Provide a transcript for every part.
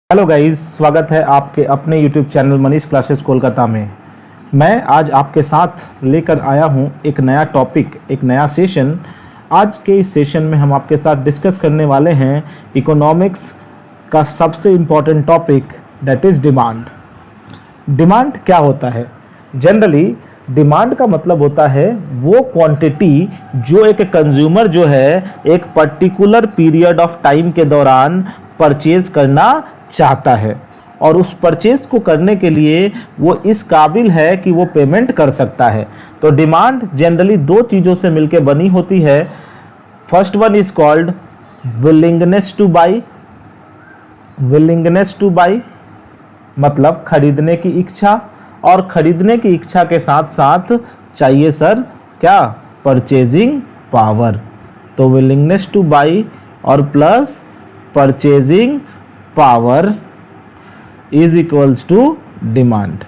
Hello guys, स्वागत है आपके अपने YouTube channel Manish classes Kolkata में। मैं आज आपके साथ लेकर आया हूं एक नया टॉपिक, एक नया सेशन। आज के इस सेशन में हम आपके साथ डिस्कस करने वाले हैं इकोनॉमिक्स का सबसे important topic, that is demand. Demand क्या होता है? जनरली डिमांड का मतलब होता है वो क्वांटिटी जो एक कंज्यूमर जो है एक पर्टिकुलर पीरियड ऑफ टाइम के दौरान परचेज करना चाहता है और उस परचेज को करने के लिए वो इस काबिल है कि वो पेमेंट कर सकता है। तो डिमांड जनरली दो चीज़ों से मिलकर बनी होती है। First one is called willingness to by. Willingness to by मतलब खरीदने की इच्छा, और खरीदने की इच्छा के साथ साथ चाहिए सर क्या? Purchasing power. तो विलिंगनेस टू बाई और plus purchasing power is equals to demand.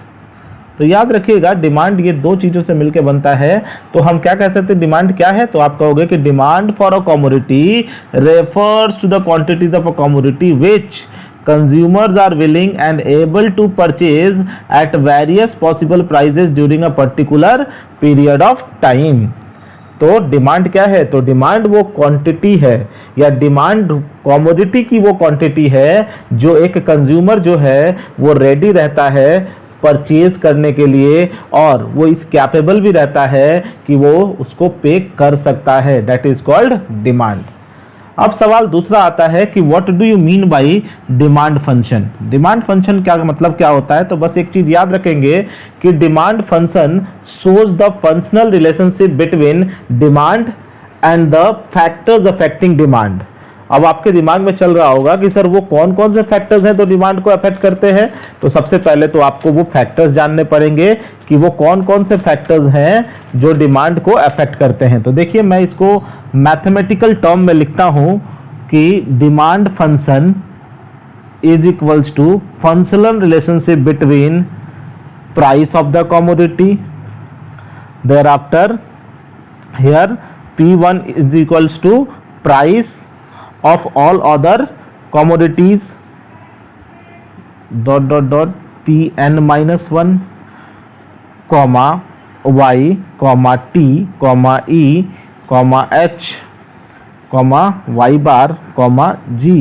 तो याद रखिएगा, डिमांड ये दो चीज़ों से मिलकर बनता है। तो हम क्या कह सकते हैं डिमांड क्या है? तो आप कहोगे कि demand for a commodity refers to the quantities of a commodity which consumers are willing and able to purchase at various possible prices during a particular period of time। तो डिमांड क्या है? तो डिमांड वो quantity है या demand commodity की वो quantity है जो एक कंज्यूमर जो है वो रेडी रहता है परचेज करने के लिए, और वो इस कैपेबल भी रहता है कि वो उसको पे कर सकता है। That is called demand. अब सवाल दूसरा आता है कि what do you mean by demand function. Demand function क्या मतलब क्या होता है? तो बस एक चीज याद रखेंगे कि demand function shows the functional relationship between demand and the factors affecting demand. अब आपके दिमाग में चल रहा होगा कि सर वो कौन कौन से फैक्टर्स हैं तो डिमांड को अफेक्ट करते हैं। तो सबसे पहले तो आपको वो फैक्टर्स जानने पड़ेंगे कि वो कौन कौन से फैक्टर्स हैं जो डिमांड को अफेक्ट करते हैं। तो देखिए, मैं इसको मैथमेटिकल टर्म में लिखता हूं कि demand function is equals to functional relationship between price of the commodity, thereafter here P1 is equals to price of all other commodities dot dot dot Pn minus 1 comma y comma t comma e comma h comma y bar comma g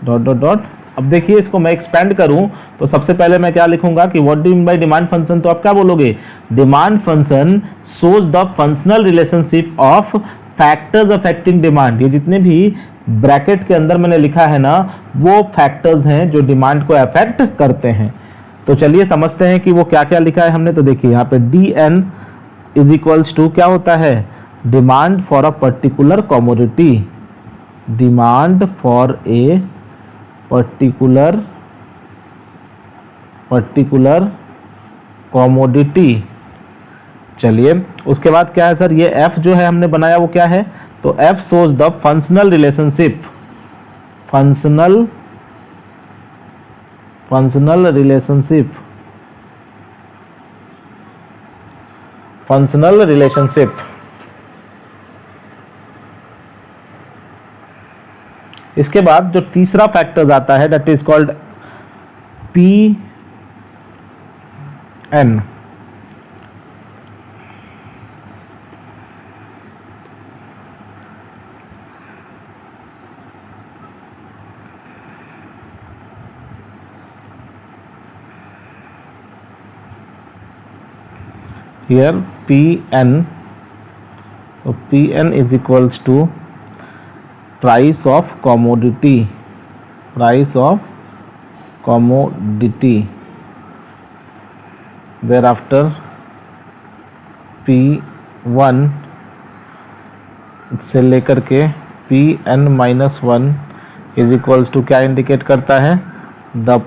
dot dot dot। अब देखिए, इसको मैं expand करूं तो सबसे पहले मैं क्या लिखूंगा कि what do you mean by demand function. तो आप क्या बोलोगे? Demand function shows the functional relationship of factors affecting demand. ये जितने भी ब्रैकेट के अंदर मैंने लिखा है ना, वो फैक्टर्स हैं जो डिमांड को अफेक्ट करते हैं। तो चलिए समझते हैं कि वो क्या क्या लिखा है हमने। तो देखिए यहाँ पे DN इज इक्वल्स टू क्या होता है? Demand for a particular commodity. Demand for a particular commodity. चलिए, उसके बाद क्या है सर? ये F जो है हमने बनाया वो क्या है? तो F shows the functional relationship, functional relationship. इसके बाद जो तीसरा फैक्टर आता है that is called Pn। Here Pn, so Pn is equals to price of commodity, thereafter P1 से लेकर के Pn minus 1 is equals to क्या इंडिकेट करता है? the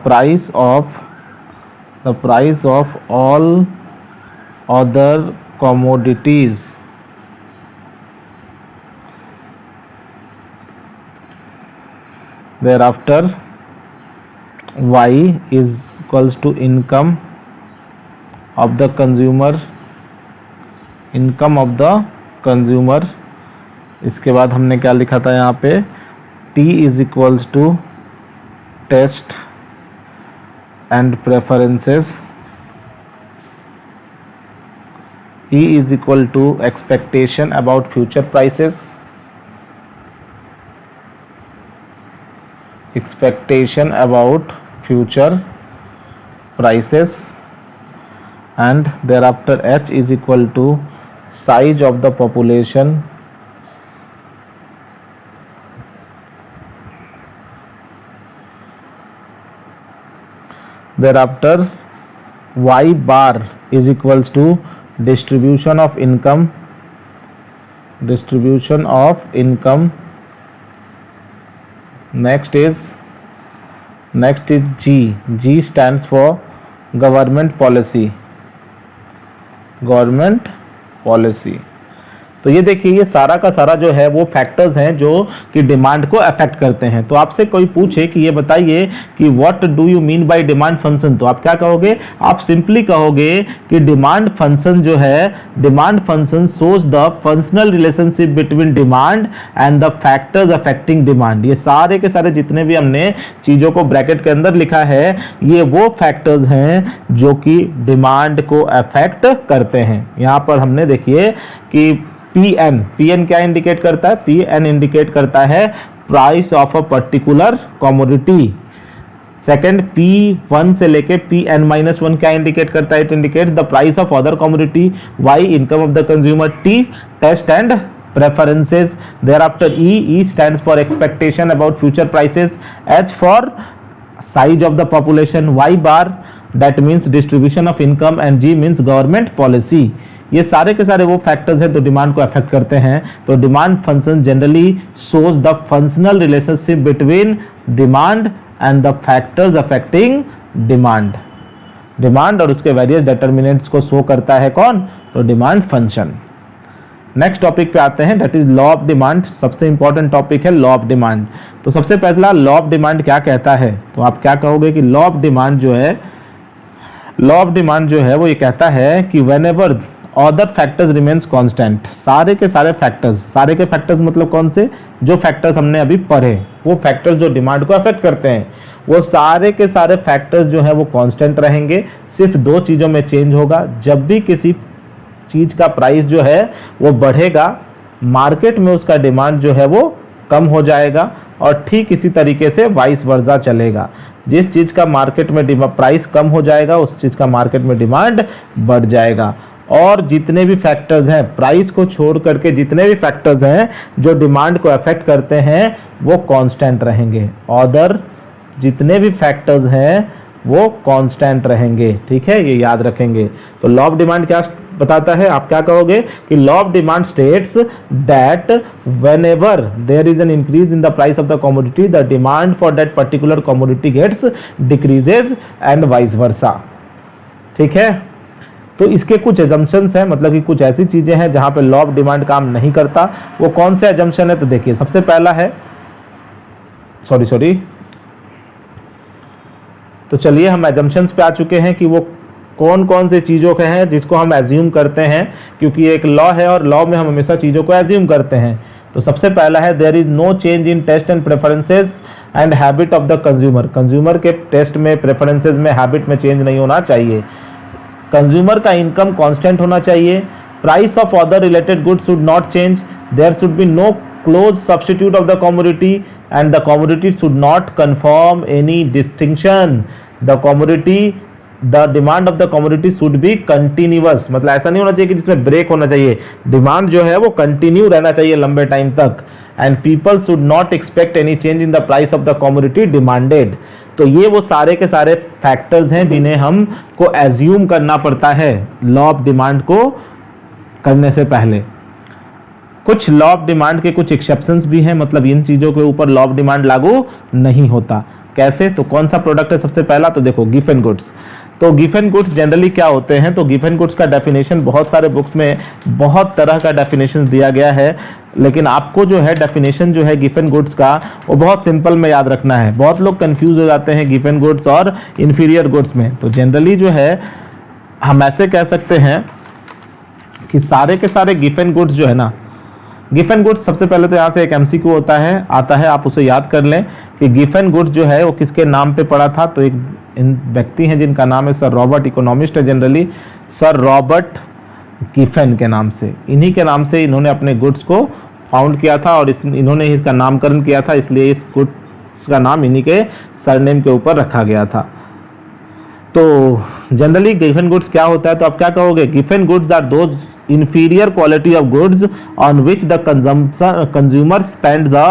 price of all other commodities thereafter y is equals to income of the consumer। इसके बाद हमने क्या लिखा था यहाँ पे? T is equals to taste and preferences. E is equal to expectation about future prices. Expectation about future prices, and thereafter H is equal to size of the population thereafter Y bar is equals to distribution of income next is G stands for government policy तो ये देखिए, ये सारा का सारा जो है वो फैक्टर्स हैं जो कि डिमांड को अफेक्ट करते हैं। तो आपसे कोई पूछे कि ये बताइए कि what do you mean by demand function, तो आप क्या कहोगे? आप सिंपली कहोगे कि डिमांड फंक्शन जो है, demand function shows the functional relationship between demand and the factors affecting demand. ये सारे के सारे जितने भी हमने चीजों को ब्रैकेट के अंदर लिखा है, ये वो फैक्टर्स हैं जो कि डिमांड को अफेक्ट करते हैं। यहाँ पर हमने देखिए कि पीएन क्या इंडिकेट करता है? पीएन इंडिकेट करता है price of a particular commodity. Second P1 से लेके Pn-1 क्या इंडिकेट करता है? It indicates the price of other commodity. Y income of the consumer. T taste and preferences. Thereafter E stands for expectation about future prices. H for size of the population. Y bar that means distribution of income and G means government policy. ये सारे के सारे वो factors हैं तो demand को affect करते हैं। तो demand function generally shows the functional relationship between demand and the factors affecting demand और उसके वेरियस डिटरमिनेंट्स को शो करता है कौन? तो डिमांड फंक्शन। नेक्स्ट टॉपिक पे आते हैं, that is law of demand. सबसे इंपॉर्टेंट टॉपिक है लॉ ऑफ डिमांड। तो सबसे पहला लॉ ऑफ डिमांड क्या कहता है? तो आप क्या कहोगे कि लॉ ऑफ डिमांड जो है वो ये कहता है कि whenever other factors remains constant, सारे के फैक्टर्स मतलब कौन से? जो फैक्टर्स हमने अभी पढ़े, वो फैक्टर्स जो डिमांड को अफेक्ट करते हैं, वो सारे के सारे फैक्टर्स जो है वो कांस्टेंट रहेंगे। सिर्फ दो चीज़ों में चेंज होगा। जब भी किसी चीज़ का प्राइस जो है वो बढ़ेगा, मार्केट में उसका डिमांड जो है वो कम हो जाएगा, और ठीक इसी तरीके से वाइस वर्सा चलेगा। जिस चीज़ का मार्केट में प्राइस कम हो जाएगा, उस चीज़ का मार्केट में डिमांड बढ़ जाएगा। और जितने भी फैक्टर्स हैं, प्राइस को छोड़ करके जितने भी फैक्टर्स हैं जो डिमांड को अफेक्ट करते हैं, वो कांस्टेंट रहेंगे। अदर जितने भी फैक्टर्स हैं वो कांस्टेंट रहेंगे। ठीक है, ये याद रखेंगे। तो लॉ ऑफ डिमांड क्या बताता है? आप क्या कहोगे कि law of demand states that whenever there is an increase in the price of the commodity, the demand for that particular commodity gets decreases and vice versa. ठीक है, तो इसके कुछ एजम्पशंस हैं, मतलब कि कुछ ऐसी चीजें हैं जहां पे लॉ ऑफ डिमांड काम नहीं करता। वो कौन से एजम्पशन है? तो देखिए, सबसे पहला है तो चलिए हम एजम्पशंस पे आ चुके हैं कि वो कौन कौन से चीज़ों के हैं जिसको हम एज्यूम करते हैं, क्योंकि एक लॉ है और लॉ में हम हमेशा चीज़ों को एज्यूम करते हैं। तो सबसे पहला है there is no change in taste and preferences and habit of the consumer. Consumer के टेस्ट में, प्रेफरेंसेस में, हैबिट में चेंज नहीं होना चाहिए। कंज्यूमर का इनकम कांस्टेंट होना चाहिए। Price of other related goods should not change. There should be no close substitute of the commodity and the commodity should not confirm any distinction. The demand of the commodity should be continuous, मतलब ऐसा नहीं होना चाहिए कि जिसमें break होना चाहिए। Demand जो है वो कंटिन्यू रहना चाहिए लंबे टाइम तक। And people should not expect any change in the price of the commodity demanded. तो ये वो सारे के सारे फैक्टर्स हैं जिन्हें हम को एज्यूम करना पड़ता है लॉ ऑफ डिमांड को करने से पहले। कुछ लॉ ऑफ डिमांड के कुछ एक्सेप्शंस भी हैं, मतलब इन चीज़ों के ऊपर लॉ ऑफ डिमांड लागू नहीं होता। कैसे? तो कौन सा प्रोडक्ट है सबसे पहला? तो देखो, गिवन गुड्स। तो गिवन गुड्स जनरली क्या होते हैं? तो गिवन गुड्स का डेफिनेशन बहुत सारे बुक्स में बहुत तरह का डेफिनेशन दिया गया है, लेकिन आपको जो है डेफिनेशन जो है गिवन गुड्स का वो बहुत सिंपल में याद रखना है। बहुत लोग कंफ्यूज हो जाते हैं गिवन गुड्स और इन्फीरियर गुड्स में। तो जनरली जो है हम ऐसे कह सकते हैं कि सारे के सारे गिवन गुड्स जो है ना, गिवन गुड्स सबसे पहले तो यहाँ से एक आता है, आप उसे याद कर लें कि गिवन गुड्स जो है वो किसके नाम पे पड़ा था। तो इन व्यक्ति हैं जिनका नाम है सर रॉबर्ट, इकोनॉमिस्ट है जनरली, सर रॉबर्ट गिफेन के नाम से। इन्हीं के नाम से इन्होंने अपने गुड्स को फाउंड किया था और इन्होंने इसका नामकरण किया था, इसलिए इस गुड्स का नाम इन्हीं के सरनेम के ऊपर रखा गया था। तो जनरली गिफेन गुड्स क्या होता है, तो आप क्या कहोगे, Giffen goods are those inferior quality of goods on which the consumer spends a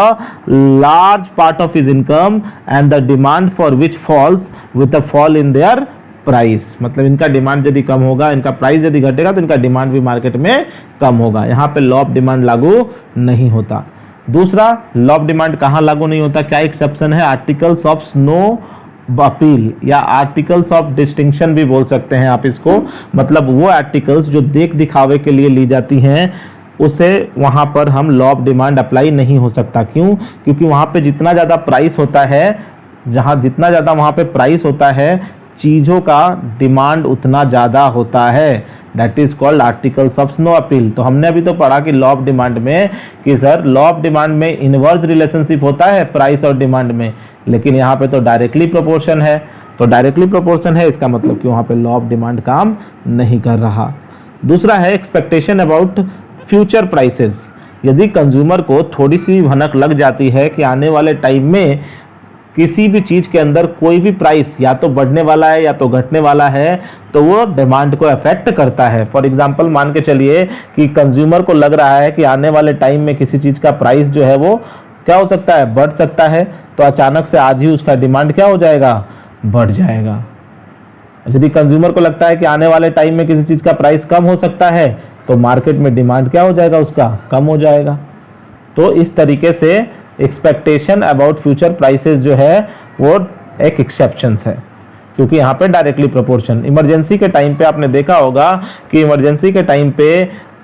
large part of his income and the demand for which falls with a fall in their price. मतलब इनका demand यदि कम होगा, इनका price यदि घटेगा तो इनका demand भी मार्केट में कम होगा। यहाँ पे लॉ ऑफ डिमांड लागू नहीं होता। दूसरा, लॉ ऑफ डिमांड कहाँ लागू नहीं होता, क्या एक्सेप्शन है, आर्टिकल्स ऑफ स्नो अपील या आर्टिकल्स ऑफ डिस्टिंक्शन भी बोल सकते हैं आप इसको। मतलब वो आर्टिकल्स जो देख दिखावे के लिए ली जाती हैं, उसे वहां पर हम लॉ ऑफ डिमांड अप्लाई नहीं हो सकता। क्यों? क्योंकि वहां पे जितना ज़्यादा प्राइस होता है, जहां जितना ज़्यादा वहां पे प्राइस होता है, चीज़ों का डिमांड उतना ज़्यादा होता है। That is called articles of snow appeal. तो हमने अभी तो पढ़ा कि लॉ ऑफ डिमांड में कि सर लॉ ऑफ डिमांड में इनवर्स रिलेशनशिप होता है प्राइस और डिमांड में, लेकिन यहाँ पे तो डायरेक्टली प्रोपोर्शन है। तो डायरेक्टली प्रोपोर्शन है, इसका मतलब कि वहाँ पे लॉ ऑफ डिमांड काम नहीं कर रहा। दूसरा है एक्सपेक्टेशन अबाउट फ्यूचर प्राइसेस। यदि कंज्यूमर को थोड़ी सी भनक लग जाती है कि आने वाले टाइम में किसी भी चीज के अंदर कोई भी प्राइस या तो बढ़ने वाला है या तो घटने वाला है, तो वो डिमांड को अफेक्ट करता है। फॉर एग्जांपल मान के चलिए कि कंज्यूमर को लग रहा है कि आने वाले टाइम में किसी चीज का प्राइस जो है वो क्या हो सकता है, बढ़ सकता है, तो अचानक से आज ही उसका डिमांड क्या हो जाएगा, बढ़ जाएगा। यदि कंज्यूमर को लगता है कि आने वाले टाइम में किसी चीज का प्राइस कम हो सकता है, तो मार्केट में डिमांड क्या हो जाएगा, उसका कम हो जाएगा। तो इस तरीके से एक्सपेक्टेशन अबाउट फ्यूचर प्राइसेस जो है वो एक एक्सेप्शंस है, क्योंकि यहाँ पे डायरेक्टली प्रोपोर्शन। इमरजेंसी के टाइम पे आपने देखा होगा कि इमरजेंसी के टाइम पे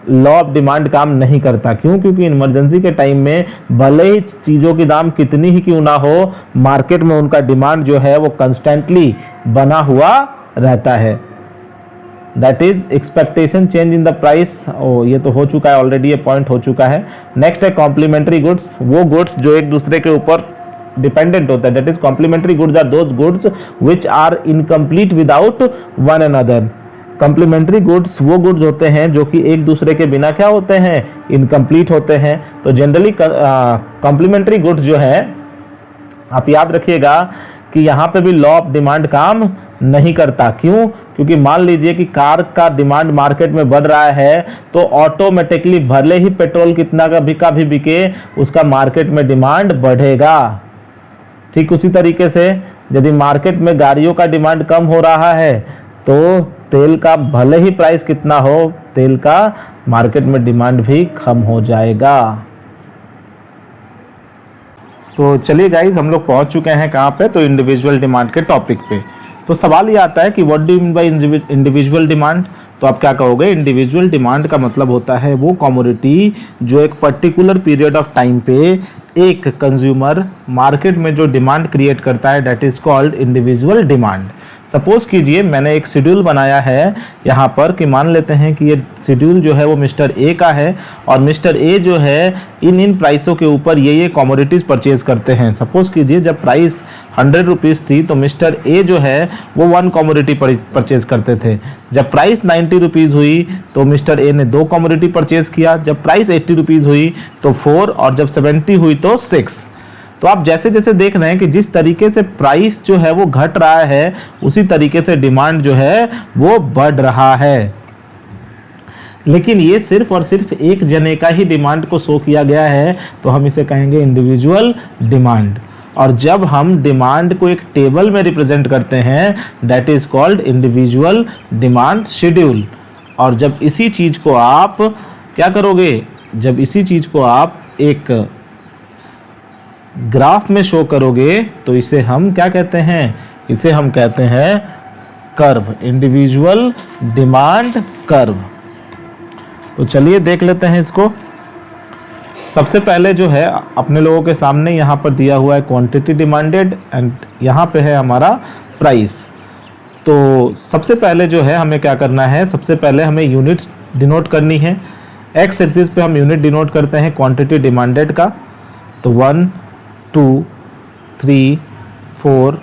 लॉ ऑफ डिमांड काम नहीं करता। क्यों? क्योंकि इमरजेंसी के टाइम में भले ही चीज़ों की दाम कितनी ही क्यों ना हो, मार्केट में उनका डिमांड जो है वो कंस्टेंटली बना हुआ रहता है। That is expectation change in the price. ये तो हो चुका है ऑलरेडी, ये पॉइंट हो चुका है। नेक्स्ट है कॉम्प्लीमेंट्री गुड्स, वो गुड्स जो एक दूसरे के ऊपर डिपेंडेंट होता है। That is complementary goods are those goods which are incomplete without one another. Complementary goods वो गुड्स होते हैं जो कि एक दूसरे के बिना क्या होते हैं, इनकम्प्लीट होते हैं। तो जनरली कॉम्प्लीमेंट्री गुड्स जो है, आप याद रखिएगा कि यहाँ पे भी लॉ ऑफ डिमांड काम नहीं करता। क्यों? क्योंकि मान लीजिए कि कार का डिमांड मार्केट में बढ़ रहा है, तो ऑटोमेटिकली भले ही पेट्रोल कितना का भी बिके, उसका मार्केट में डिमांड बढ़ेगा। ठीक उसी तरीके से यदि मार्केट में गाड़ियों का डिमांड कम हो रहा है, तो तेल का भले ही प्राइस कितना हो, तेल का मार्केट में डिमांड भी कम हो जाएगा। तो चलिए गाइस, हम लोग पहुंच चुके हैं कहाँ पे, तो इंडिविजुअल डिमांड के टॉपिक पे। तो सवाल ये आता है कि what do you mean by individual demand. तो आप क्या कहोगे, इंडिविजुअल डिमांड का मतलब होता है वो कमोडिटी जो एक पर्टिकुलर पीरियड ऑफ टाइम पे एक कंज्यूमर मार्केट में जो डिमांड क्रिएट करता है, that is called individual demand. Suppose कीजिए मैंने एक शेड्यूल बनाया है यहाँ पर कि मान लेते हैं कि ये शेड्यूल जो है वो मिस्टर ए का है, और मिस्टर ए जो है इन प्राइसों के ऊपर ये कमोडिटीज़ परचेज करते हैं। सपोज कीजिए जब प्राइस 100 रुपीज़ थी, तो मिस्टर ए जो है वो 1 कमोडिटी परचेज करते थे। जब प्राइस 90 रुपीज़ हुई तो मिस्टर ए ने 2 कमोडिटी परचेज किया। जब प्राइस 80 रुपीज़ हुई तो 4, और जब 70 हुई तो 6। तो आप जैसे जैसे देख रहे हैं कि जिस तरीके से प्राइस जो है वो घट रहा है, उसी तरीके से डिमांड जो है वो बढ़ रहा है। लेकिन ये सिर्फ और सिर्फ एक जने का ही डिमांड को शो किया गया है, तो हम इसे कहेंगे इंडिविजुअल डिमांड। और जब हम डिमांड को एक टेबल में रिप्रेजेंट करते हैं, that is called individual demand schedule. और जब इसी चीज को आप क्या करोगे, जब इसी चीज को आप एक ग्राफ में शो करोगे, तो इसे हम क्या कहते हैं, इसे हम कहते हैं कर्व, इंडिविजुअल डिमांड कर्व। तो चलिए देख लेते हैं इसको। सबसे पहले जो है अपने लोगों के सामने यहाँ पर दिया हुआ है क्वांटिटी डिमांडेड, एंड यहाँ पे है हमारा प्राइस। तो सबसे पहले जो है हमें क्या करना है, सबसे पहले हमें यूनिट्स डिनोट करनी है। एक्स एक्सिस पे हम यूनिट डिनोट करते हैं क्वांटिटी डिमांडेड का। तो 1, 2, 3, 4,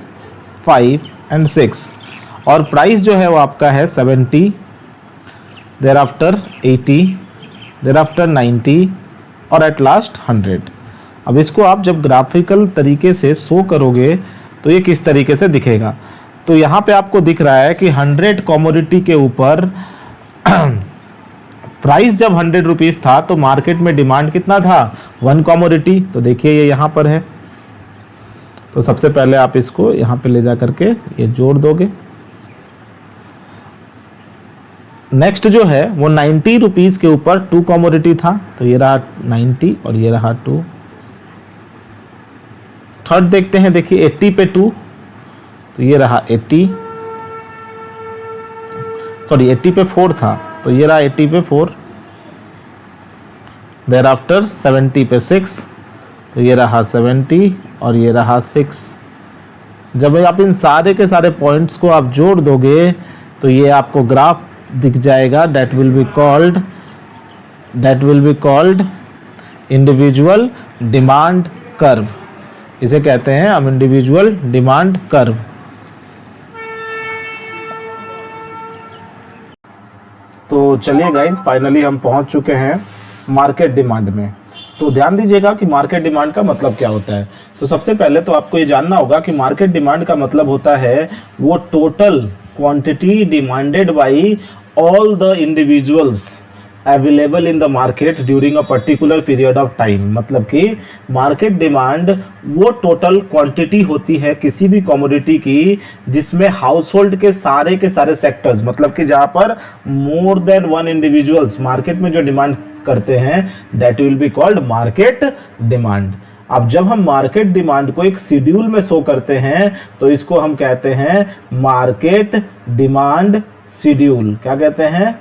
5 एंड 6, और प्राइस जो है वो आपका है 70, देयर आफ्टर 80, देयर आफ्टर 90 और एट लास्ट 100। अब इसको आप जब ग्राफिकल तरीके से शो करोगे तो ये किस तरीके से दिखेगा। तो यहाँ पे आपको दिख रहा है कि 100 कमोडिटी के ऊपर प्राइस जब 100 रुपीज़ था तो मार्केट में डिमांड कितना था, 1 कमोडिटी। तो देखिए ये यहाँ पर है। तो सबसे पहले आप इसको यहाँ पे ले जा करके ये जोड़ दोगे। नेक्स्ट जो है वो 90 रुपीज़ के ऊपर 2 कमोडिटी था, तो ये रहा 90 और ये रहा 2। थर्ड देखते हैं, देखिए 80 पे 2, तो ये रहा 80, सॉरी 80 पे 4 था, तो ये रहा 80 पे 4। देयर आफ्टर 70 पे 6, तो ये रहा 70 और ये रहा 6। जब आप इन सारे के सारे पॉइंट्स को आप जोड़ दोगे तो ये आपको ग्राफ दिख जाएगा। That will be called individual demand curve. इसे कहते हैं हम इंडिविजुअल डिमांड कर्व। तो चलिए गाइज, फाइनली हम पहुंच चुके हैं मार्केट डिमांड में। तो ध्यान दीजिएगा कि मार्केट डिमांड का मतलब क्या होता है। तो सबसे पहले तो आपको ये जानना होगा कि मार्केट डिमांड का मतलब होता है वो total quantity demanded by all the individuals available in the market during a particular period of time। मतलब कि मार्केट डिमांड वो टोटल क्वांटिटी होती है किसी भी कमोडिटी की जिसमें हाउस होल्ड के सारे सेक्टर्स, मतलब कि जहां पर मोर देन 1 इंडिविजुअल्स मार्केट में जो डिमांड करते हैं, that will be called market demand. अब जब हम मार्केट डिमांड को एक शेड्यूल में शो करते हैं तो इसको हम कहते हैं मार्केट डिमांड शेड्यूल। क्या कहते हैं,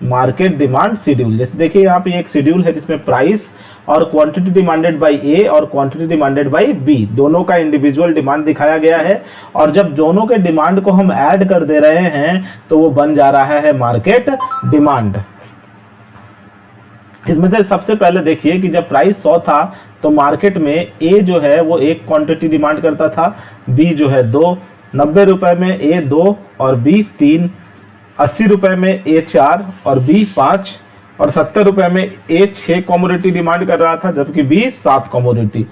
मार्केट डिमांड शेड्यूल। जैसे देखिए यहाँ पे एक शेड्यूल है जिसमें प्राइस और क्वांटिटी डिमांडेड बाय ए और क्वांटिटी डिमांडेड बाय बी दोनों का इंडिविजुअल डिमांड दिखाया गया है, और जब दोनों के डिमांड को हम ऐड कर दे रहे हैं तो वो बन जा रहा है मार्केट डिमांड। इसमें से सबसे पहले देखिए कि जब प्राइस 100 था तो मार्केट में ए जो है वो 1 क्वांटिटी डिमांड करता था, बी जो है 2, 90 रुपए में ए 2 और बी 3, 80 रुपए में ए 4 और बी 5, और 70 रुपए में ए 6 कमोडिटी डिमांड कर रहा था जबकि बी 7 कमोडिटी।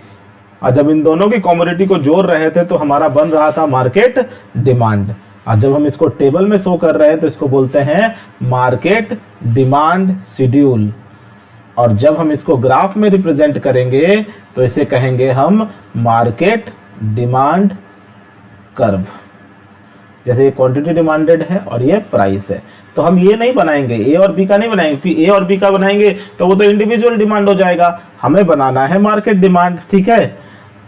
और जब इन दोनों की कमोडिटी को जोड़ रहे थे तो हमारा बन रहा था मार्केट डिमांड। और जब हम इसको टेबल में शो कर रहे हैं तो इसको बोलते हैं मार्केट डिमांड शेड्यूल, और जब हम इसको ग्राफ में रिप्रेजेंट करेंगे तो इसे कहेंगे हम मार्केट डिमांड कर्व। जैसे ये क्वांटिटी डिमांडेड है और ये प्राइस है, तो हम ये नहीं बनाएंगे, ए और बी का नहीं बनाएंगे, क्योंकि ए और बी का बनाएंगे तो वो तो इंडिविजुअल डिमांड हो जाएगा। हमें बनाना है मार्केट डिमांड, ठीक है।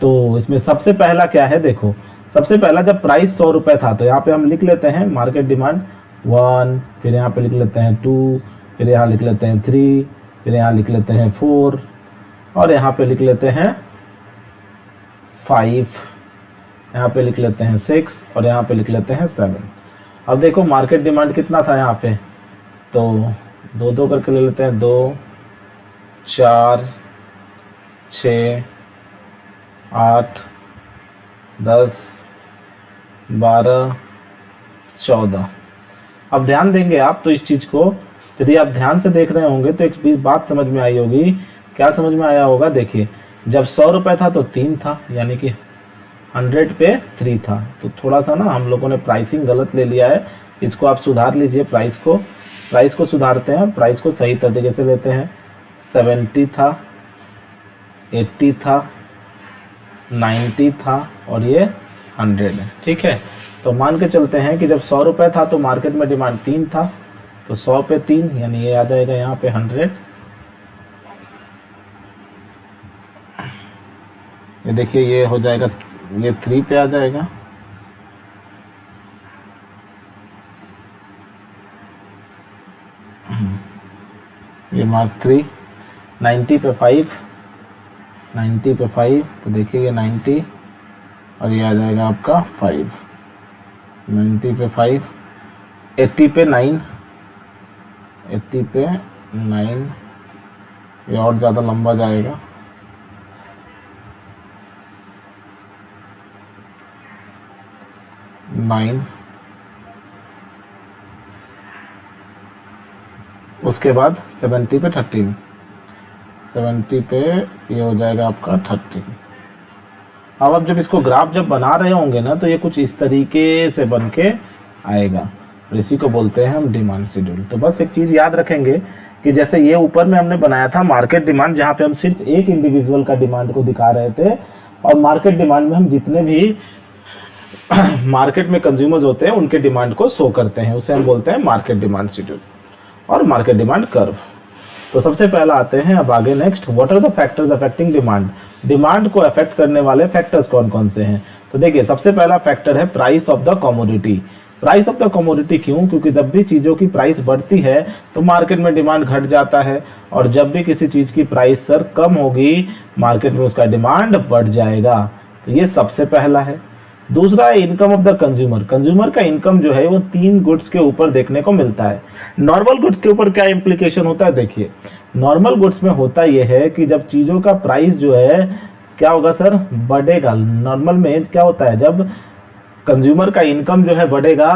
तो इसमें सबसे पहला क्या है, देखो सबसे पहला जब प्राइस 100 रुपए था तो यहाँ पे हम लिख लेते हैं मार्केट डिमांड 1, फिर यहाँ पे लिख लेते हैं 2, फिर यहाँ लिख लेते हैं 3, फिर यहाँ लिख लेते हैं 4 और यहाँ पे लिख लेते हैं 5, यहाँ पे लिख लेते हैं 6 और यहाँ पे लिख लेते हैं 7। अब देखो मार्केट डिमांड कितना था यहाँ पे, तो 2-2 करके ले लेते हैं, 2, 4, 6, 8, 10, 12, 14। अब ध्यान देंगे आप तो इस चीज़ को, यदि आप ध्यान से देख रहे होंगे तो एक बात समझ में आई होगी। क्या समझ में आया होगा, देखिए जब 100 रुपये था तो 3 था, यानी कि 100 पे 3 था। तो थोड़ा सा ना हम लोगों ने प्राइसिंग गलत ले लिया है, इसको आप सुधार लीजिए। प्राइस को सुधारते हैं, प्राइस को सही तरीके से लेते हैं। 70 था, 80 था, 90 था और ये 100 है, ठीक है। तो मान के चलते हैं कि जब 100 रुपये था तो मार्केट में डिमांड 3 था, तो 100 पे 3 यानी ये आ जाएगा यहाँ पे 100। ये देखिए ये हो जाएगा, ये 3 पे आ जाएगा। ये मार्क 3, 90 पे 5, 90 पे 5, तो देखिए ये 90 और ये आ जाएगा आपका 5, 90 पे 5, 80 पे 9, 80 पे 9, ये और ज़्यादा लंबा जाएगा। 9, उसके बाद 70 पे 13, 70 पे ये हो जाएगा आपका 13। अब आप जब इसको ग्राफ जब बना रहे होंगे ना, तो ये कुछ इस तरीके से बन के आएगा, और इसी को बोलते हैं हम डिमांड शेड्यूल। तो बस एक चीज़ याद रखेंगे कि जैसे ये ऊपर में हमने बनाया था मार्केट डिमांड, जहाँ पे हम सिर्फ एक इंडिविजुअल का डिमांड को दिखा रहे थे, और मार्केट डिमांड में हम जितने भी मार्केट में कंज्यूमर्स होते हैं उनके डिमांड को शो करते हैं, उसे हम बोलते हैं मार्केट डिमांड शेड्यूल और मार्केट डिमांड कर्व। तो सबसे पहला आते हैं अब आगे next, what are the factors affecting demand. Demand को अफेक्ट करने वाले फैक्टर्स कौन कौन से हैं? तो देखिए, सबसे पहला फैक्टर है price of the commodity. Price of the commodity क्यों? क्योंकि जब भी चीज़ों की प्राइस बढ़ती है तो मार्केट में डिमांड घट जाता है, और जब भी किसी चीज़ की प्राइस सर कम होगी मार्केट में उसका डिमांड बढ़ जाएगा। तो ये सबसे पहला है। दूसरा है income of the consumer. Consumer का इनकम जो है वो 3 गुड्स के ऊपर देखने को मिलता है। नॉर्मल गुड्स के ऊपर क्या इम्प्लीकेशन होता है? देखिए, नॉर्मल गुड्स में होता यह है कि जब चीज़ों का प्राइस जो है क्या होगा सर, बढ़ेगा। नॉर्मल में क्या होता है, जब कंज्यूमर का इनकम जो है बढ़ेगा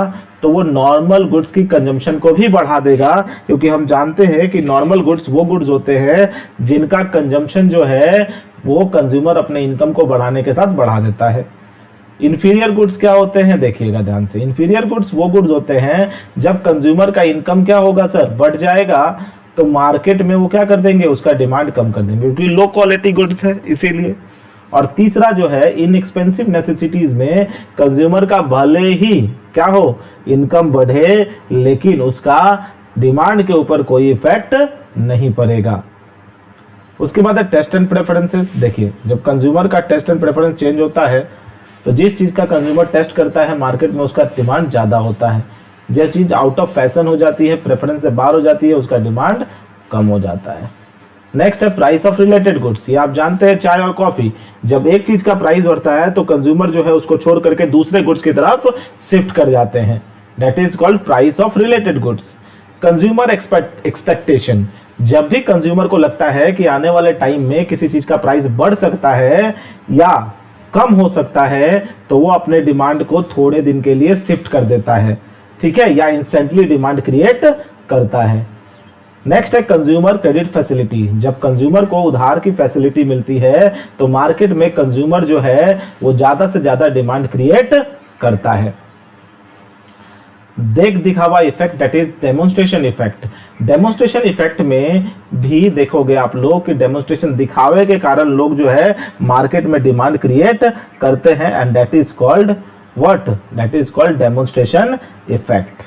तो वो नॉर्मल गुड्स की कंजम्पशन को भी बढ़ा देगा, क्योंकि हम जानते हैं कि नॉर्मल गुड्स वो गुड्स होते हैं जिनका कंजम्पशन जो है वो कंज्यूमर अपने इनकम को बढ़ाने के साथ बढ़ा देता है। इंफीरियर गुड्स क्या होते हैं? देखिएगा ध्यान से, इंफीरियर गुड्स वो गुड्स होते हैं जब कंज्यूमर का इनकम क्या होगा सर, बढ़ जाएगा, तो मार्केट में वो क्या कर देंगे, उसका डिमांड कम कर देंगे, क्योंकि लो क्वालिटी गुड्स है इसीलिए। और तीसरा जो है इनएक्सपेंसिव नेसेसिटीज में कंज्यूमर का भले ही क्या हो, इनकम बढ़े, लेकिन उसका डिमांड के ऊपर कोई इफेक्ट नहीं पड़ेगा। उसके बाद है टेस्ट एंड प्रेफरेंसेस। देखिए, जब कंज्यूमर का टेस्ट एंड प्रेफरेंस चेंज होता है तो जिस चीज़ का कंज्यूमर टेस्ट करता है मार्केट में उसका डिमांड ज़्यादा होता है। जो चीज़ आउट ऑफ फैशन हो जाती है, प्रेफरेंस से बाहर हो जाती है, उसका डिमांड कम हो जाता है। नेक्स्ट है प्राइस ऑफ रिलेटेड गुड्स। ये आप जानते हैं, चाय और कॉफी, जब एक चीज़ का प्राइस बढ़ता है तो कंज्यूमर जो है उसको छोड़ करके दूसरे गुड्स की तरफ शिफ्ट कर जाते हैं। That is called price of related goods. Consumer expectation, जब भी कंज्यूमर को लगता है कि आने वाले टाइम में किसी चीज़ का प्राइस बढ़ सकता है या कम हो सकता है, तो वो अपने डिमांड को थोड़े दिन के लिए शिफ्ट कर देता है, ठीक है, या इंस्टेंटली डिमांड क्रिएट करता है। नेक्स्ट है कंज्यूमर क्रेडिट फैसिलिटी। जब कंज्यूमर को उधार की फैसिलिटी मिलती है तो मार्केट में कंज्यूमर जो है वो ज्यादा से ज्यादा डिमांड क्रिएट करता है। देख दिखावा effect, that is demonstration effect. Demonstration effect में भी देखोगे आप लोग कि डेमोन्स्ट्रेशन दिखावे के कारण लोग जो है मार्केट में डिमांड क्रिएट करते हैं, and that is called what, that is called demonstration effect.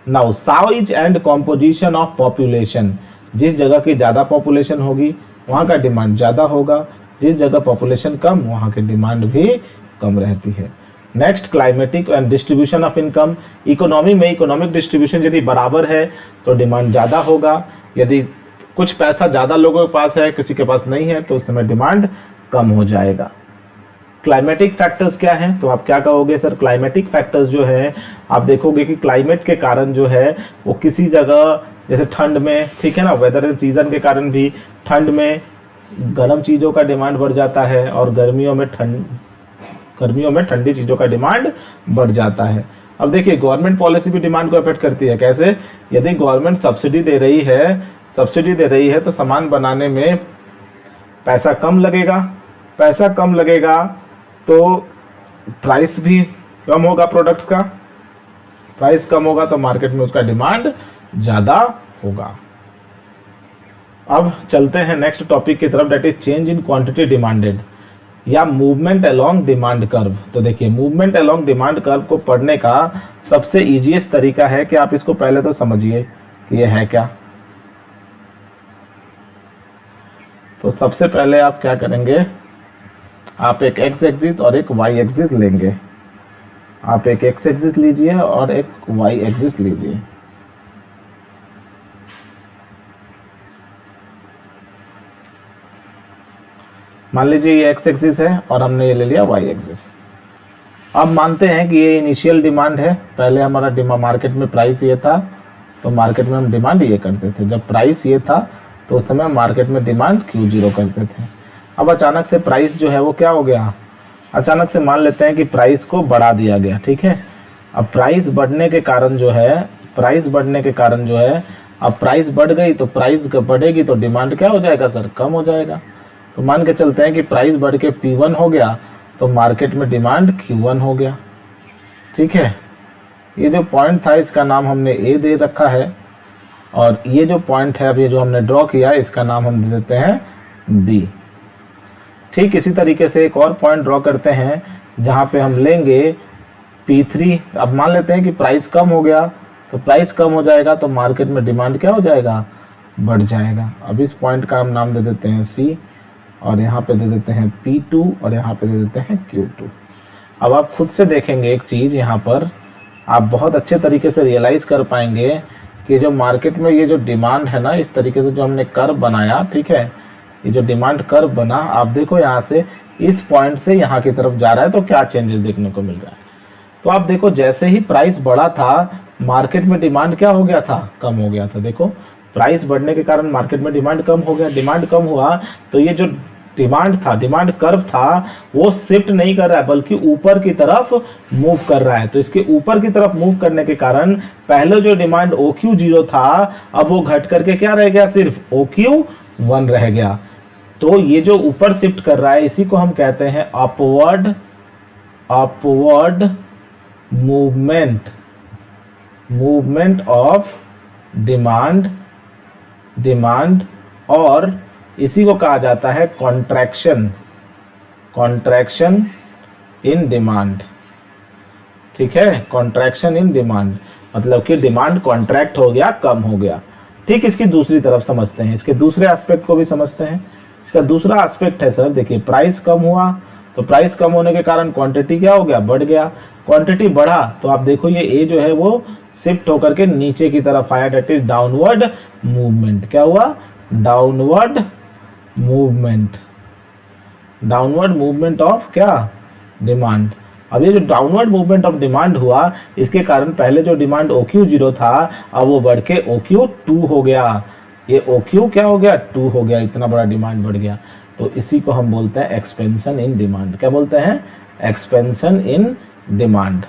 Now size and composition of population. जिस जगह की ज्यादा पॉपुलेशन होगी वहां का डिमांड ज्यादा होगा, जिस जगह पॉपुलेशन कम वहां की डिमांड भी कम रहती है। Next climatic and distribution of income. Economy में इकोनॉमिक डिस्ट्रीब्यूशन यदि बराबर है तो डिमांड ज़्यादा होगा, यदि कुछ पैसा ज़्यादा लोगों के पास है किसी के पास नहीं है तो उस समय डिमांड कम हो जाएगा। क्लाइमेटिक फैक्टर्स क्या हैं? तो आप क्या कहोगे सर, क्लाइमेटिक फैक्टर्स जो है आप देखोगे कि क्लाइमेट के कारण जो है वो किसी जगह, जैसे ठंड में, ठीक है ना, वेदर एंड सीजन के कारण भी ठंड में गर्म चीज़ों का डिमांड बढ़ जाता है और गर्मियों में ठंडी चीज़ों का डिमांड बढ़ जाता है। अब देखिए, गवर्नमेंट पॉलिसी भी डिमांड को अफेक्ट करती है। कैसे? यदि गवर्नमेंट सब्सिडी दे रही है तो सामान बनाने में पैसा कम लगेगा तो प्राइस भी कम होगा, प्रोडक्ट्स का प्राइस कम होगा तो मार्केट में उसका डिमांड ज़्यादा होगा। अब चलते हैं नेक्स्ट टॉपिक की तरफ, that is change in quantity demanded या मूवमेंट अलोंग डिमांड कर्व। तो देखिए, मूवमेंट अलोंग डिमांड कर्व को पढ़ने का सबसे इजीएस्ट तरीका है कि आप इसको पहले तो समझिए कि ये है क्या। तो सबसे पहले आप क्या करेंगे, आप एक एक्स एक्सिस और एक वाई एक्सिस लेंगे। आप एक एक्स एक्सिस लीजिए और एक वाई एक्सिस लीजिए। मान लीजिए ये एक्स एक्सिस है और हमने ये ले लिया वाई एक्सिस। अब मानते हैं कि ये इनिशियल डिमांड है, पहले हमारा मार्केट में प्राइस ये था तो मार्केट में हम डिमांड ये करते थे। जब प्राइस ये था तो उस समय मार्केट में डिमांड Q0 करते थे। अब अचानक से प्राइस जो है वो क्या हो गया, अचानक से मान लेते हैं कि प्राइस को बढ़ा दिया गया, ठीक है। अब प्राइस बढ़ने के कारण जो है, अब प्राइस बढ़ गई तो प्राइस बढ़ेगी तो डिमांड क्या हो जाएगा सर, कम हो जाएगा। तो मान के चलते हैं कि प्राइस बढ़ के P1 हो गया तो मार्केट में डिमांड Q1 हो गया। ठीक है, ये जो पॉइंट था इसका नाम हमने ए दे रखा है, और ये जो पॉइंट है अब ये जो हमने ड्रॉ किया है इसका नाम हम दे देते हैं बी। ठीक इसी तरीके से एक और पॉइंट ड्रॉ करते हैं जहाँ पे हम लेंगे P3। अब मान लेते हैं कि प्राइस कम हो गया, तो प्राइस कम हो जाएगा तो मार्केट में डिमांड क्या हो जाएगा, बढ़ जाएगा। अब इस पॉइंट का हम नाम दे देते हैं C, और यहाँ पे दे देते हैं P2, और यहाँ पे दे देते हैं Q2। अब आप खुद से देखेंगे एक चीज़, यहाँ पर आप बहुत अच्छे तरीके से रियलाइज़ कर पाएंगे कि जो मार्केट में ये जो डिमांड है ना, इस तरीके से जो हमने कर्व बनाया, ठीक है, ये जो डिमांड कर्व बना, आप देखो यहाँ से इस पॉइंट से यहाँ की तरफ जा रहा है तो क्या चेंजेस देखने को मिल रहा है। तो आप देखो जैसे ही प्राइस बढ़ा था मार्केट में डिमांड क्या हो गया था, कम हो गया था। देखो प्राइस बढ़ने के कारण मार्केट में डिमांड कम हो गया, डिमांड कम हुआ तो ये जो डिमांड था, डिमांड कर्व था, वो शिफ्ट नहीं कर रहा है बल्कि ऊपर की तरफ मूव कर रहा है। तो इसके ऊपर की तरफ मूव करने के कारण पहले जो डिमांड OQ0 था अब वो घट करके क्या रह गया, सिर्फ OQ1 रह गया। तो ये जो ऊपर शिफ्ट कर रहा है इसी को हम कहते हैं अपवर्ड मूवमेंट ऑफ डिमांड, और इसी को कहा जाता है कॉन्ट्रैक्शन इन डिमांड। ठीक है, कॉन्ट्रैक्शन इन डिमांड मतलब कि डिमांड कॉन्ट्रैक्ट हो गया, कम हो गया। ठीक, इसकी दूसरी तरफ समझते हैं, इसके दूसरे एस्पेक्ट को भी समझते हैं। इसका दूसरा एस्पेक्ट है सर, देखिए प्राइस कम हुआ तो प्राइस कम होने के कारण क्वांटिटी क्या हो गया, बढ़ गया। क्वांटिटी बढ़ा तो आप देखो ये ए जो है वो शिफ्ट होकर के नीचे की तरफ आया, डेट इज डाउनवर्ड मूवमेंट। क्या हुआ, डाउनवर्ड मूवमेंट ऑफ क्या, डिमांड। अब ये जो डाउनवर्ड मूवमेंट ऑफ डिमांड हुआ इसके कारण पहले जो डिमांड OQ0 था अब वो बढ़ के OQ2 हो गया। ये OQ क्या हो गया, 2 हो गया, इतना बड़ा डिमांड बढ़ गया। तो इसी को हम बोलते हैं एक्सपेंशन इन डिमांड। क्या बोलते हैं, एक्सपेंशन इन डिमांड।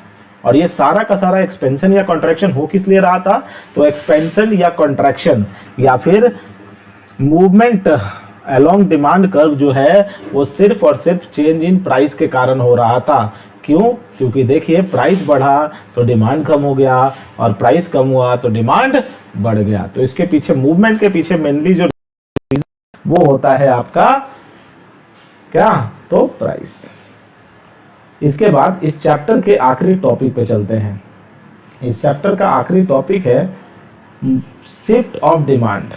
और ये सारा का सारा एक्सपेंशन या कॉन्ट्रैक्शन हो किस लिए रहा था, तो एक्सपेंशन या कॉन्ट्रैक्शन या फिर मूवमेंट अलोंग डिमांड कर्व जो है वो सिर्फ और सिर्फ चेंज इन प्राइस के कारण हो रहा था। क्यों, क्योंकि देखिए प्राइस बढ़ा तो डिमांड कम हो गया, और प्राइस कम हुआ तो डिमांड बढ़ गया। तो इसके पीछे, मूवमेंट के पीछे मेनली जो वो होता है आपका क्या, तो प्राइस। इसके बाद इस चैप्टर के आखिरी टॉपिक पे चलते हैं। इस चैप्टर का आखिरी टॉपिक है शिफ्ट ऑफ डिमांड।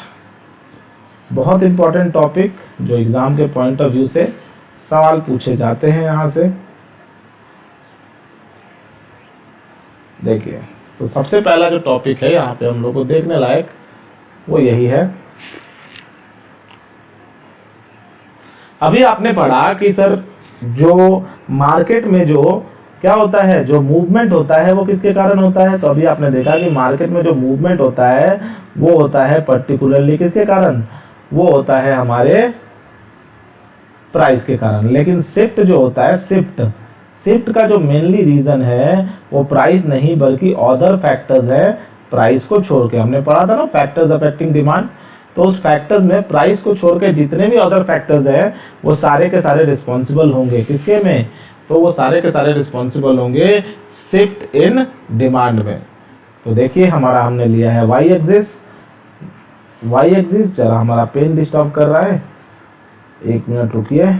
बहुत इंपॉर्टेंट टॉपिक जो एग्जाम के पॉइंट ऑफ व्यू से सवाल पूछे जाते हैं यहां से। देखिए, तो सबसे पहला जो टॉपिक है यहाँ पे हम लोग को देखने लायक वो यही है। अभी आपने पढ़ा कि सर जो मार्केट में जो क्या होता है, जो मूवमेंट होता है वो किसके कारण होता है। तो अभी आपने देखा कि मार्केट में जो मूवमेंट होता है वो होता है पर्टिकुलरली किसके कारण, वो होता है हमारे प्राइस के कारण। लेकिन शिफ्ट जो होता है, शिफ्ट का जो मेनली रीजन है वो प्राइस नहीं बल्कि अदर फैक्टर्स है, प्राइस को छोड़ के। हमने पढ़ा था ना फैक्टर्स अफेक्टिंग डिमांड, तो उस फैक्टर्स में प्राइस को छोड़ के जितने भी अदर फैक्टर्स हैं वो सारे के सारे रिस्पॉन्सिबल होंगे किसके में, तो वो सारे के सारे रिस्पॉन्सिबल होंगे शिफ्ट इन डिमांड में। तो देखिए हमारा हमने लिया है वाई एक्सिस। जरा हमारा पेन डिस्टर्ब कर रहा है, 1 मिनट रुकिए।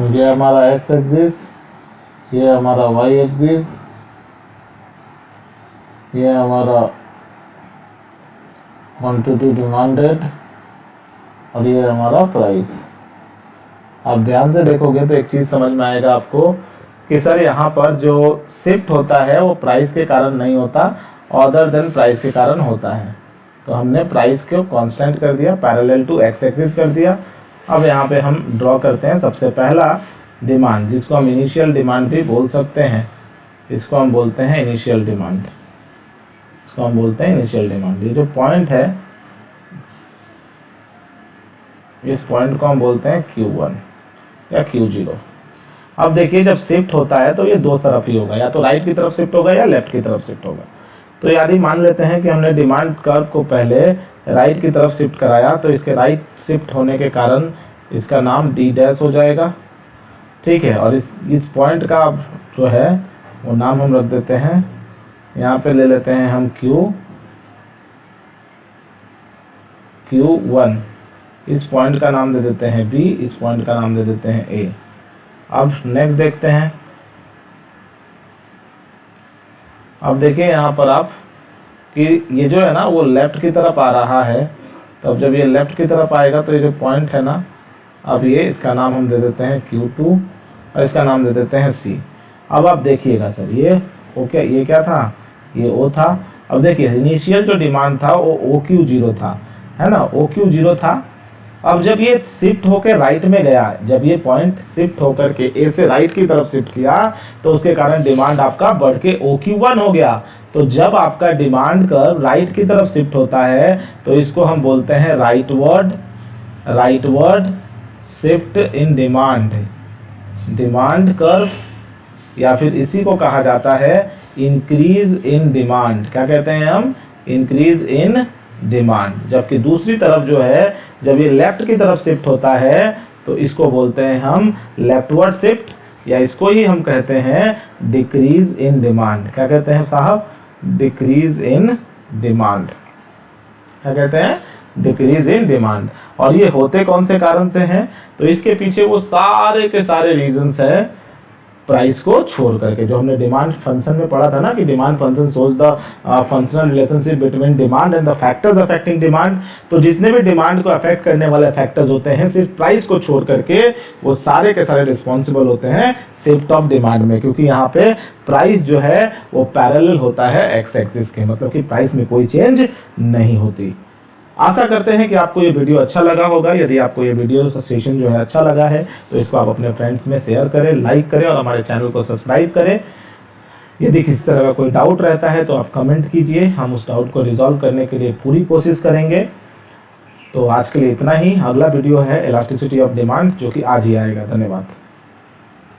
ये हमारा एक्स एक्सिस, ये हमारा वाई एक्सिस, ये हमारा क्वांटिटी डिमांडेड और ये हमारा प्राइस। आप ध्यान से देखोगे तो एक चीज समझ में आएगा आपको कि सर यहाँ पर जो शिफ्ट होता है वो प्राइस के कारण नहीं होता, अदर देन प्राइस के कारण होता है। तो हमने प्राइस को कांस्टेंट कर दिया, पैरेलल टू एक्स एक्सिस कर दिया। अब यहाँ पे हम ड्रॉ करते हैं सबसे पहला डिमांड, जिसको हम इनिशियल डिमांड भी बोल सकते हैं। इसको हम बोलते हैं इनिशियल डिमांड, इसको हम बोलते हैं इनिशियल डिमांड। ये जो पॉइंट है, इस पॉइंट को हम बोलते हैं Q1 या Q0। अब देखिए जब शिफ्ट होता है तो ये दो तरफ ही होगा, या तो राइट की तरफ शिफ्ट होगा या लेफ्ट की तरफ शिफ्ट होगा। तो यदि मान लेते हैं कि हमने डिमांड कर्व को पहले राइट की तरफ शिफ्ट कराया, तो इसके राइट शिफ्ट होने के कारण इसका नाम D डैश हो जाएगा, ठीक है। और इस पॉइंट का जो है वो नाम हम रख देते हैं, यहाँ पे ले लेते हैं हम Q1, इस पॉइंट का नाम दे देते हैं B, इस पॉइंट का नाम दे देते हैं A। अब नेक्स्ट देखते हैं। अब देखिए यहाँ पर आप कि ये जो है ना वो लेफ्ट की तरफ आ रहा है, तब जब ये लेफ्ट की तरफ आएगा तो ये जो पॉइंट है ना, अब ये इसका नाम हम दे देते हैं Q2 और इसका नाम दे देते हैं C। अब आप देखिएगा सर ये ओके, ये क्या था, ये O था। अब देखिए इनिशियल जो डिमांड था वो OQ0 था, है ना, OQ0 था। अब जब ये शिफ्ट होकर राइट में गया, जब ये पॉइंट शिफ्ट होकर के A से राइट की तरफ शिफ्ट किया, तो उसके कारण डिमांड आपका बढ़ के OQ1 हो गया। तो जब आपका डिमांड कर्व राइट की तरफ शिफ्ट होता है तो इसको हम बोलते हैं rightward shift in demand curve, या फिर इसी को कहा जाता है इंक्रीज इन डिमांड। क्या कहते हैं हम, इंक्रीज इन डिमांड। जबकि दूसरी तरफ जो है, जब ये लेफ्ट की तरफ शिफ्ट होता है तो इसको बोलते हैं हम लेफ्टवर्ड शिफ्ट, या इसको ही हम कहते हैं डिक्रीज इन डिमांड। क्या कहते हैं साहब, डिक्रीज इन डिमांड। क्या कहते हैं, डिक्रीज इन डिमांड। और ये होते कौन से कारण से हैं, तो इसके पीछे वो सारे के सारे रीजंस है प्राइस को छोड़ करके। जो हमने डिमांड फंक्शन में पढ़ा था ना कि demand function shows the functional relationship between demand and the factors affecting demand. तो जितने भी डिमांड को अफेक्ट करने वाले फैक्टर्स होते हैं, सिर्फ प्राइस को छोड़ करके वो सारे के सारे रिस्पॉन्सिबल होते हैं शिफ्ट ऑफ डिमांड में, क्योंकि यहाँ पे प्राइस जो है वो पैरेलल होता है एक्स एक्सिस के, मतलब कि प्राइस में कोई चेंज नहीं होती। आशा करते हैं कि आपको ये वीडियो अच्छा लगा होगा। यदि आपको ये वीडियो का सेशन जो है अच्छा लगा है तो इसको आप अपने फ्रेंड्स में शेयर करें, लाइक करें और हमारे चैनल को सब्सक्राइब करें। यदि किसी तरह का कोई डाउट रहता है तो आप कमेंट कीजिए, हम उस डाउट को रिजॉल्व करने के लिए पूरी कोशिश करेंगे। तो आज के लिए इतना ही। अगला वीडियो है इलास्टिसिटी ऑफ डिमांड, जो कि आज ही आएगा। धन्यवाद।